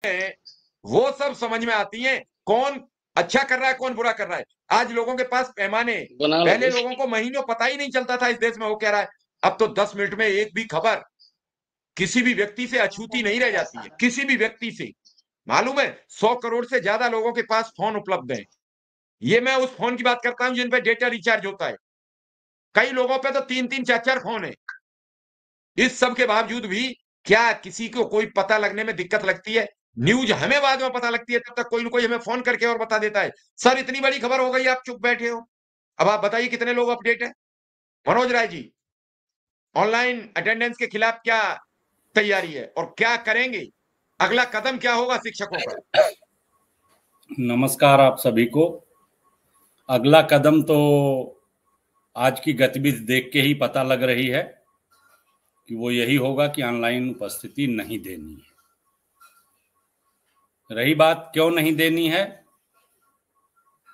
हैं वो सब समझ में आती हैं, कौन अच्छा कर रहा है कौन बुरा कर रहा है। आज लोगों के पास पैमाने, पहले लोगों को महीनों पता ही नहीं चलता था इस देश में वो कह रहा है, अब तो 10 मिनट में एक भी खबर किसी भी व्यक्ति से अछूती नहीं रह जाती है, किसी भी व्यक्ति से। मालूम है 100 करोड़ से ज्यादा लोगों के पास फोन उपलब्ध है। ये मैं उस फोन की बात करता हूं जिन पे डेटा रिचार्ज होता है। कई लोगों पे तो 3-3 4-4 फोन है। इस सब के बावजूद भी क्या किसी को कोई पता लगने में दिक्कत लगती है? न्यूज हमें बाद में पता लगती है, तब तक कोई ना कोई हमें फोन करके और बता देता है, सर इतनी बड़ी खबर हो गई, आप चुप बैठे हो। अब आप बताइए कितने लोग अपडेट है? मनोज राय जी, ऑनलाइन अटेंडेंस के खिलाफ क्या तैयारी है और क्या करेंगे? अगला कदम क्या होगा शिक्षकों का? नमस्कार आप सभी को। अगला कदम तो आज की गतिविधि देख के ही पता लग रही है कि वो यही होगा कि ऑनलाइन उपस्थिति नहीं देनी है। रही बात क्यों नहीं देनी है,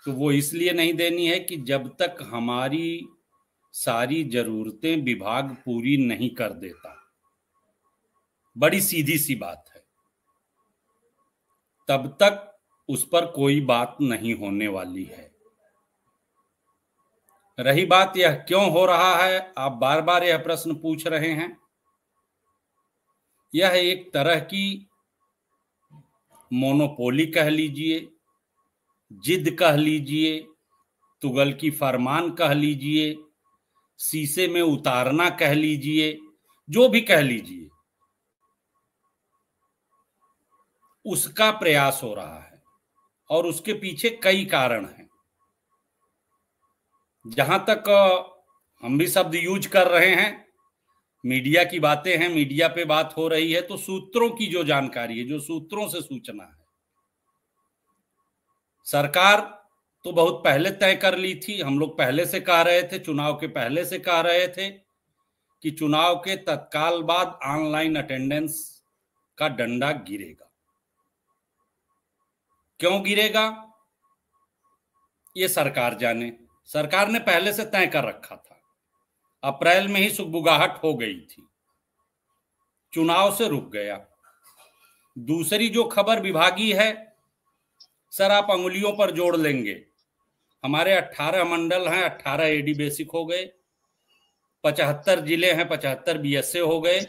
तो वो इसलिए नहीं देनी है कि जब तक हमारी सारी जरूरतें विभाग पूरी नहीं कर देता, बड़ी सीधी सी बात है, तब तक उस पर कोई बात नहीं होने वाली है। रही बात यह क्यों हो रहा है, आप बार बार यह प्रश्न पूछ रहे हैं। यह एक तरह की मोनोपोली कह लीजिए, जिद कह लीजिए, तुगल की फरमान कह लीजिए, शीशे में उतारना कह लीजिए, जो भी कह लीजिए, उसका प्रयास हो रहा है और उसके पीछे कई कारण हैं। जहां तक हम भी शब्द यूज कर रहे हैं, मीडिया की बातें हैं, मीडिया पे बात हो रही है, तो सूत्रों की जो जानकारी है, जो सूत्रों से सूचना है, सरकार तो बहुत पहले तय कर ली थी। हम लोग पहले से कह रहे थे, चुनाव के पहले से कह रहे थे कि चुनाव के तत्काल बाद ऑनलाइन अटेंडेंस का डंडा गिरेगा। क्यों गिरेगा ये सरकार जाने। सरकार ने पहले से तय कर रखा था, अप्रैल में ही सुगबुगाहट हो गई थी, चुनाव से रुक गया। दूसरी जो खबर विभागीय है, सर आप अंगुलियों पर जोड़ लेंगे, हमारे 18 मंडल हैं, 18 एडी बेसिक हो गए, 75 जिले हैं, 75 बीएसए हो गए,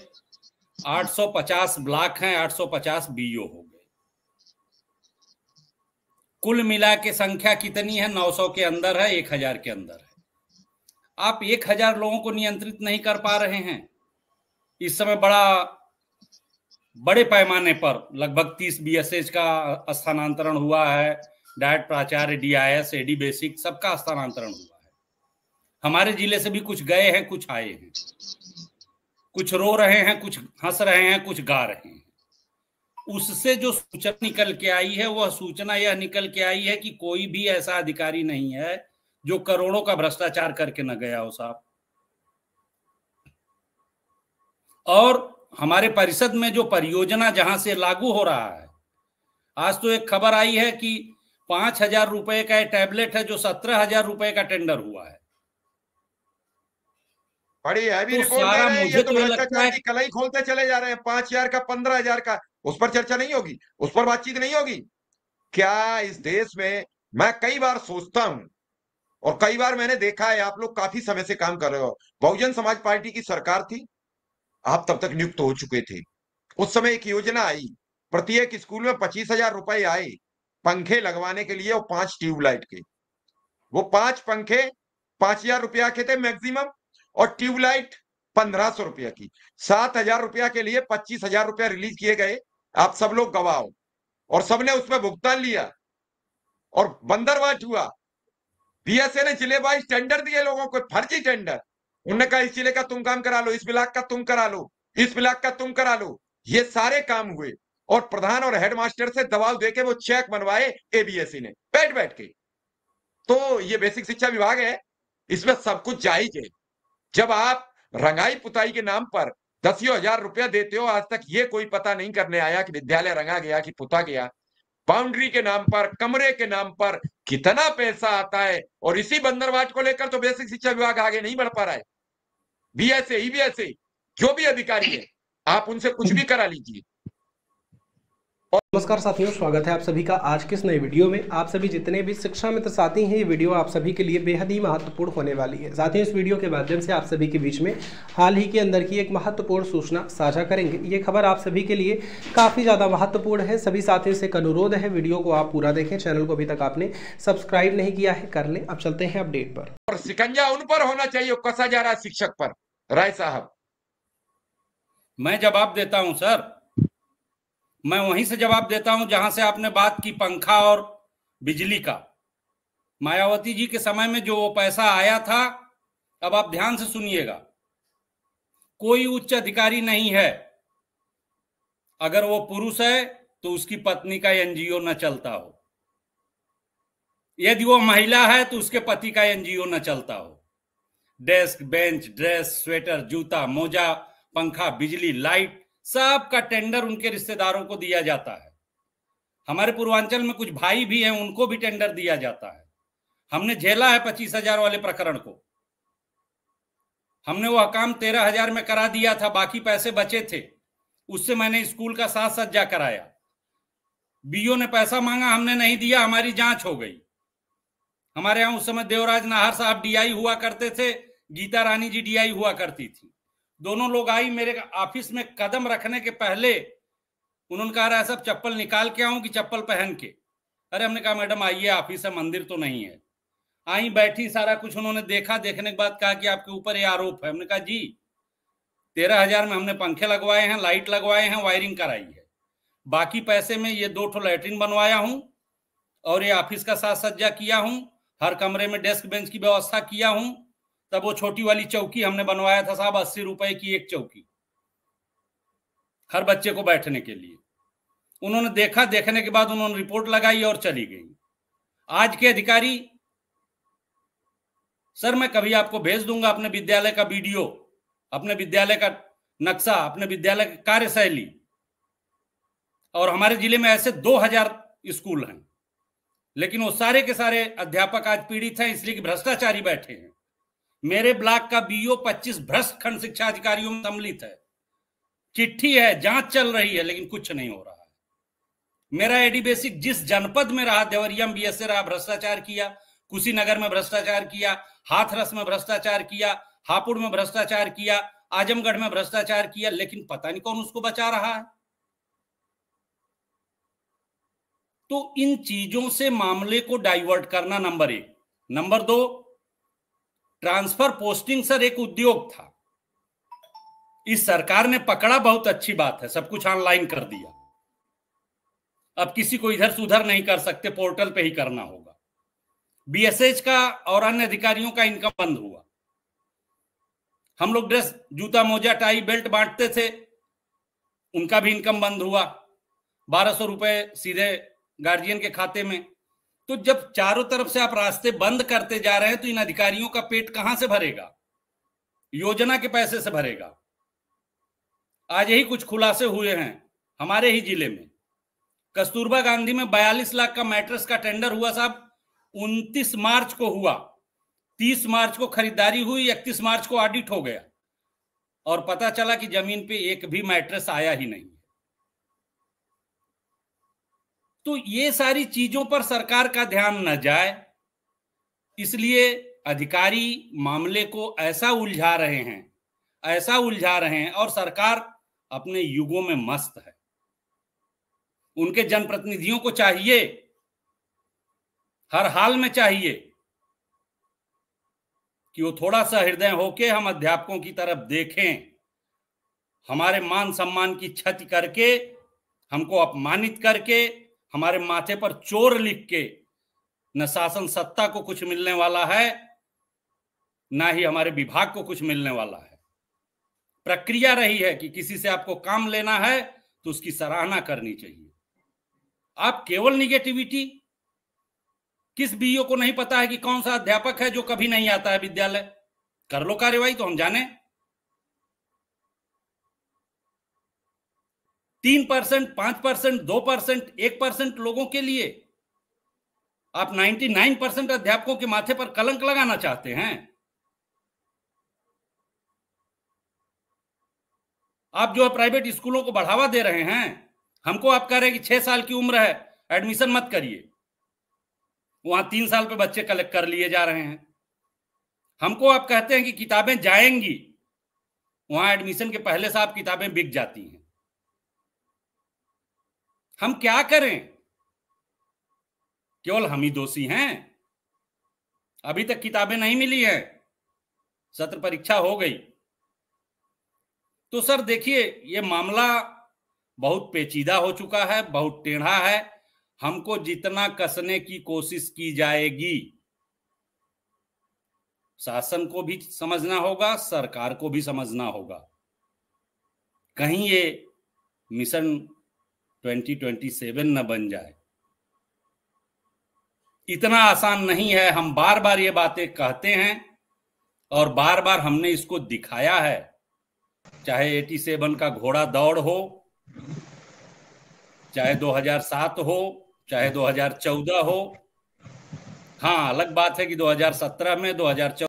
850 ब्लॉक हैं, 850 बीओ हो गए। कुल मिला के संख्या कितनी है? 900 के अंदर है, 1000 के अंदर है। आप 1000 लोगों को नियंत्रित नहीं कर पा रहे हैं। इस समय बड़े पैमाने पर लगभग 30 बीएसएच का स्थानांतरण हुआ है, डायट प्राचार्य, डीआईएस, एडी बेसिक सबका स्थानांतरण हुआ है। हमारे जिले से भी कुछ गए हैं, कुछ आए हैं, कुछ रो रहे हैं, कुछ हंस रहे हैं, कुछ गा रहे हैं। उससे जो सूचना निकल के आई है, वह सूचना यह निकल के आई है कि कोई भी ऐसा अधिकारी नहीं है जो करोड़ों का भ्रष्टाचार करके न गया हो साहब। और हमारे परिषद में जो परियोजना जहां से लागू हो रहा है, आज तो एक खबर आई है कि 5000 रुपए का टैबलेट है जो 17,000 रुपए का टेंडर हुआ है। बड़ी हैवी तो रिपोर्ट दे सारा रहे हैं, ये मुझे तो तो ये लगता भ्रष्टाचार है की कलाई खोलते चले जा रहे हैं। 5,000 का, 15,000 का, उस पर चर्चा नहीं होगी, उस पर बातचीत नहीं होगी क्या इस देश में? मैं कई बार सोचता हूं और कई बार मैंने देखा है, आप लोग काफी समय से काम कर रहे हो, बहुजन समाज पार्टी की सरकार थी, आप तब तक नियुक्त हो चुके थे। उस समय एक योजना आई, प्रत्येक स्कूल में 25,000 रुपए आए पंखे लगवाने के लिए और 5 ट्यूबलाइट के। वो 5 पंखे 5,000 रुपया के थे मैक्सिमम, और ट्यूबलाइट 1,500 रुपया की। 7,000 रुपया के लिए 25,000 रुपया रिलीज किए गए। आप सब लोग गवाह हो, और सबने उसमें भुगतान लिया और बंदरवाट हुआ। बीएसए ने जिले वाइज टेंडर दिए लोगों को, फर्जी टेंडर। उन्होंने कहा इस जिले का तुम काम करा लो, इस ब्लॉक का तुम करा लो, इस ब्लॉक का तुम करा लो। ये सारे काम हुए और प्रधान और हेडमास्टर से दबाव देके वो चेक बनवाए एबीएससी ने बैठ बैठ के। तो ये बेसिक शिक्षा विभाग है, इसमें सब कुछ जायज है। जब आप रंगाई पुताई के नाम पर 10,000 रुपया देते हो, आज तक ये कोई पता नहीं करने आया कि विद्यालय रंगा गया कि पुता गया। बाउंड्री के नाम पर, कमरे के नाम पर कितना पैसा आता है, और इसी बंदरवाट को लेकर तो बेसिक शिक्षा विभाग आगे नहीं बढ़ पा रहा है। बीएसए, ईबीएसए, जो भी अधिकारी है, आप उनसे कुछ भी करा लीजिए। नमस्कार साथियों, स्वागत है आप सभी का आज के इस नए वीडियो में। आप सभी जितने भी शिक्षा मित्र साथी हैं, ये वीडियो आप सभी के लिए बेहद ही महत्वपूर्ण होने वाली है। साथियों, इस वीडियो के माध्यम से आप सभी के बीच में हाल ही के अंदर की एक महत्वपूर्ण सूचना साझा करेंगे। ये खबर आप सभी के लिए काफ़ी ज़्यादा महत्वपूर्ण है। सभी साथियों से एक अनुरोध है, वीडियो को आप पूरा देखें। चैनल को अभी तक आपने सब्सक्राइब नहीं किया है, कर लें। अब चलते हैं अपडेट पर। और शिकंजा उन पर होना चाहिए, कसा जा रहा है शिक्षक पर। राय साहब, मैं जवाब देता हूं सर, मैं वहीं से जवाब देता हूं जहां से आपने बात की पंखा और बिजली का। मायावती जी के समय में जो वो पैसा आया था, अब आप ध्यान से सुनिएगा, कोई उच्च अधिकारी नहीं है, अगर वो पुरुष है तो उसकी पत्नी का एनजीओ न चलता हो, यदि वो महिला है तो उसके पति का एनजीओ न चलता हो। डेस्क, बेंच, ड्रेस, स्वेटर, जूता, मोजा, पंखा, बिजली, लाइट, सब का टेंडर उनके रिश्तेदारों को दिया जाता है। हमारे पूर्वांचल में कुछ भाई भी हैं, उनको भी टेंडर दिया जाता है। हमने झेला है 25,000 वाले प्रकरण को। हमने वह काम 13,000 में करा दिया था, बाकी पैसे बचे थे, उससे मैंने स्कूल का साज सज्जा कराया। बीओ ने पैसा मांगा, हमने नहीं दिया, हमारी जांच हो गई। हमारे यहां उस समय देवराज नाहर साहब डीआई हुआ करते थे, गीता रानी जी डीआई हुआ करती थी। दोनों लोग आई मेरे ऑफिस में, कदम रखने के पहले उन्होंने कहा, रहा सब चप्पल निकाल के आऊं कि चप्पल पहन के? अरे हमने कहा मैडम आइए, ऑफिस है, मंदिर तो नहीं है। आई, बैठी, सारा कुछ उन्होंने देखा, देखने के बाद कहा कि आपके ऊपर ये आरोप है। हमने कहा जी 13,000 में हमने पंखे लगवाए हैं, लाइट लगवाए हैं, वायरिंग कराई है, बाकी पैसे में ये 2 लैट्रिन बनवाया हूं और ये ऑफिस का साज सज्जा किया हूं, हर कमरे में डेस्क बेंच की व्यवस्था किया हूं। तब वो छोटी वाली चौकी हमने बनवाया था साहब, 80 रुपए की एक चौकी, हर बच्चे को बैठने के लिए। उन्होंने देखा, देखने के बाद उन्होंने रिपोर्ट लगाई और चली गई। आज के अधिकारी सर, मैं कभी आपको भेज दूंगा अपने विद्यालय का वीडियो, अपने विद्यालय का नक्शा, अपने विद्यालय की कार्यशैली। और हमारे जिले में ऐसे 2000 स्कूल हैं, लेकिन वो सारे के सारे अध्यापक आज पीड़ित हैं, इसलिए कि भ्रष्टाचारी बैठे हैं। मेरे ब्लॉक का बीओ 25 भ्रष्ट खंड शिक्षा अधिकारियों में सम्मिलित है, चिट्ठी है, जांच चल रही है, लेकिन कुछ नहीं हो रहा है। मेरा एडी बेसिक जिस जनपद में रहा, देवरिया में बीएसए रहा, भ्रष्टाचार किया, कुशीनगर में भ्रष्टाचार किया, हाथरस में भ्रष्टाचार किया, हापुड़ में भ्रष्टाचार किया, आजमगढ़ में भ्रष्टाचार किया, लेकिन पता नहीं कौन उसको बचा रहा है। तो इन चीजों से मामले को डाइवर्ट करना number 1। Number 2, transfer posting sir एक उद्योग था, इस सरकार ने पकड़ा, बहुत अच्छी बात है, सब कुछ ऑनलाइन कर दिया। अब किसी को इधर से उधर नहीं कर सकते, पोर्टल पे ही करना होगा। बीएसएच का और अन्य अधिकारियों का इनकम बंद हुआ। हम लोग ड्रेस, जूता, मोजा, टाई, बेल्ट बांटते थे, उनका भी इनकम बंद हुआ। 1200 रुपए सीधे गार्जियन के खाते में। तो जब चारों तरफ से आप रास्ते बंद करते जा रहे हैं, तो इन अधिकारियों का पेट कहां से भरेगा? योजना के पैसे से भरेगा। आज यही कुछ खुलासे हुए हैं हमारे ही जिले में। कस्तूरबा गांधी में 42 लाख का मैट्रेस का टेंडर हुआ साहब, 29 मार्च को हुआ, 30 मार्च को खरीदारी हुई, 31 मार्च को ऑडिट हो गया और पता चला कि जमीन पे एक भी मैट्रेस आया ही नहीं। तो ये सारी चीजों पर सरकार का ध्यान न जाए, इसलिए अधिकारी मामले को ऐसा उलझा रहे हैं, ऐसा उलझा रहे हैं, और सरकार अपने युगों में मस्त है। उनके जनप्रतिनिधियों को चाहिए, हर हाल में चाहिए कि वो थोड़ा सा हृदय होके हम अध्यापकों की तरफ देखें। हमारे मान सम्मान की क्षति करके, हमको अपमानित करके, हमारे माथे पर चोर लिख के न शासन सत्ता को कुछ मिलने वाला है, ना ही हमारे विभाग को कुछ मिलने वाला है। प्रक्रिया रही है कि किसी से आपको काम लेना है तो उसकी सराहना करनी चाहिए। आप केवल निगेटिविटी, किस बीईओ को नहीं पता है कि कौन सा अध्यापक है जो कभी नहीं आता है विद्यालय? कर लो कार्यवाही तो हम जाने। 3%, 5%, 2%, 1% लोगों के लिए आप 99% अध्यापकों के माथे पर कलंक लगाना चाहते हैं। आप जो है प्राइवेट स्कूलों को बढ़ावा दे रहे हैं। हमको आप कह रहे हैं कि 6 साल की उम्र है, एडमिशन मत करिए। वहां 3 साल पे बच्चे कलेक्ट कर लिए जा रहे हैं। हमको आप कहते हैं कि किताबें जाएंगी, वहां एडमिशन के पहले से आप किताबें बिक जाती हैं। हम क्या करें? केवल हम ही दोषी हैं? अभी तक किताबें नहीं मिली हैं, सत्र परीक्षा हो गई। तो सर देखिए, ये मामला बहुत पेचीदा हो चुका है, बहुत टेढ़ा है। हमको जितना कसने की कोशिश की जाएगी, शासन को भी समझना होगा, सरकार को भी समझना होगा, कहीं ये मिशन 2027 न बन जाए। इतना आसान नहीं है। हम बार बार ये बातें कहते हैं और बार बार हमने इसको दिखाया है, चाहे 87 का घोड़ा दौड़ हो, चाहे 2007 हो, चाहे 2014 हो। हाँ, अलग बात है कि 2017 में 2014